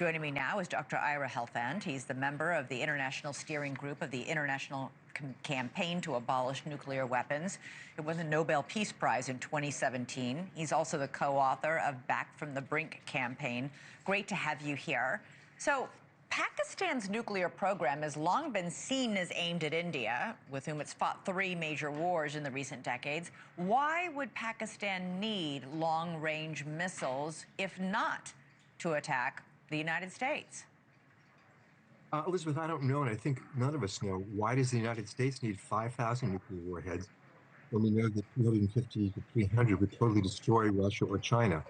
Joining me now is Dr. Ira Helfand. He's the member of the International Steering Group of the International Campaign to Abolish Nuclear Weapons. It won the Nobel Peace Prize in 2017. He's also the co-author of Back From the Brink campaign. Great to have you here. So, Pakistan's nuclear program has long been seen as aimed at India, with whom it's fought 3 major wars in the recent decades. Why would Pakistan need long-range missiles, if not to attack the United States? Elizabeth, I don't know, and I think none of us know, why does the United States need 5,000 nuclear warheads when we know that 250 to 300 would totally destroy Russia or China?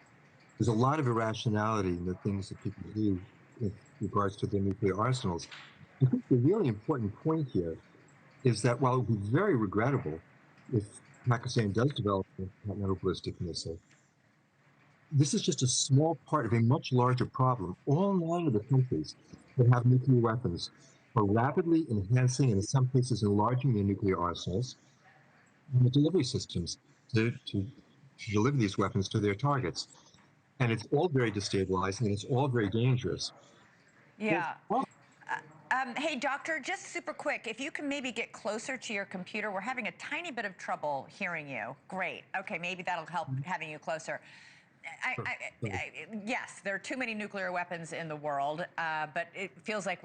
There's a lot of irrationality in the things that people do with regards to their nuclear arsenals. I think the really important point here is that while it would be very regrettable if Pakistan does develop a continental ballistic missile, this is just a small part of a much larger problem. All 9 of the countries that have nuclear weapons are rapidly enhancing and in some cases enlarging their nuclear arsenals and the delivery systems to deliver these weapons to their targets. And it's all very destabilizing and it's all very dangerous. Yeah. Hey, doctor, just super quick, if you can maybe get closer to your computer. We're having a tiny bit of trouble hearing you. Great. Okay, maybe that'll help having you closer. Yes, there are too many nuclear weapons in the world, but it feels like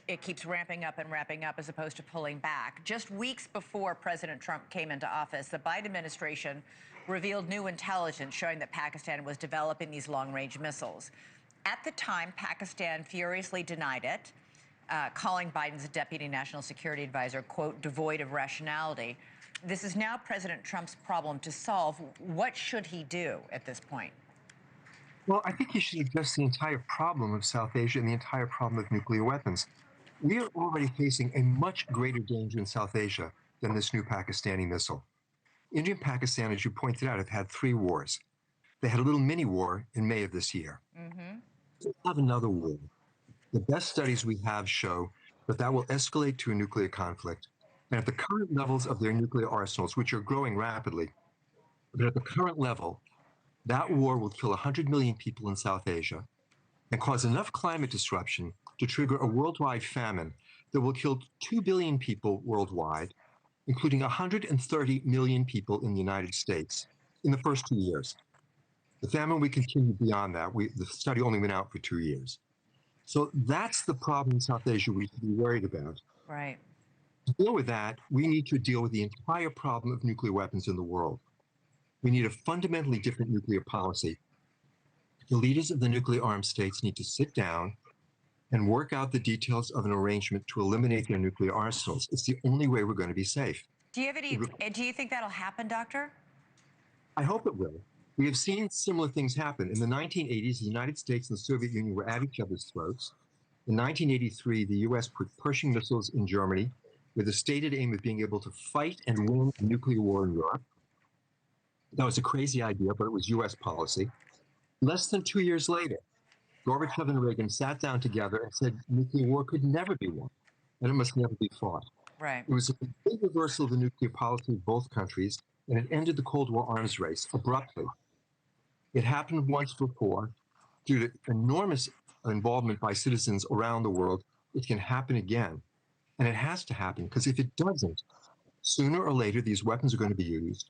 it keeps ramping up and ramping up as opposed to pulling back. Just weeks before President Trump came into office, the Biden administration revealed new intelligence showing that Pakistan was developing these long-range missiles. At the time, Pakistan furiously denied it, calling Biden's deputy national security advisor, quote, devoid of rationality. This is now President Trump's problem to solve. What should he do at this point? Well, I think he should address the entire problem of South Asia and the entire problem of nuclear weapons. We are already facing a much greater danger in South Asia than this new Pakistani missile. India and Pakistan, as you pointed out, have had 3 wars. They had a little mini war in May of this year. We'll have another war. The best studies we have show that that will escalate to a nuclear conflict. And at the current levels of their nuclear arsenals, which are growing rapidly, but at the current level, that war will kill 100 million people in South Asia and cause enough climate disruption to trigger a worldwide famine that will kill 2 billion people worldwide, including 130 million people in the United States in the first 2 years. The famine will continue beyond that. The study only went out for 2 years. So that's the problem in South Asia we should be worried about. Right. To deal with that, we need to deal with the entire problem of nuclear weapons in the world. We need a fundamentally different nuclear policy. The leaders of the nuclear armed states need to sit down and work out the details of an arrangement to eliminate their nuclear arsenals. It's the only way we're going to be safe. Do you think that'll happen, doctor? I hope it will. We have seen similar things happen. In the 1980s, the United States and the Soviet Union were at each other's throats. In 1983, the US put Pershing missiles in Germany with a stated aim of being able to fight and win a nuclear war in Europe. That was a crazy idea, but it was US policy. Less than 2 years later, Gorbachev and Reagan sat down together and said nuclear war could never be won, and it must never be fought. Right. It was a complete reversal of the nuclear policy of both countries, and it ended the Cold War arms race abruptly. It happened once before. Due to enormous involvement by citizens around the world, it can happen again. And it has to happen, because if it doesn't, sooner or later, these weapons are going to be used,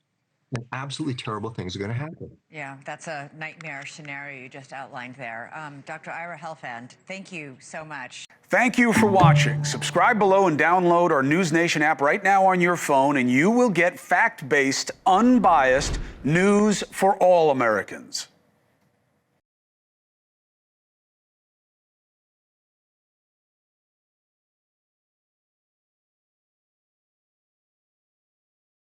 and absolutely terrible things are going to happen. Yeah, that's a nightmare scenario you just outlined there. Dr. Ira Helfand, thank you so much. Thank you for watching. Subscribe below and download our NewsNation app right now on your phone, and you will get fact-based, unbiased news for all Americans.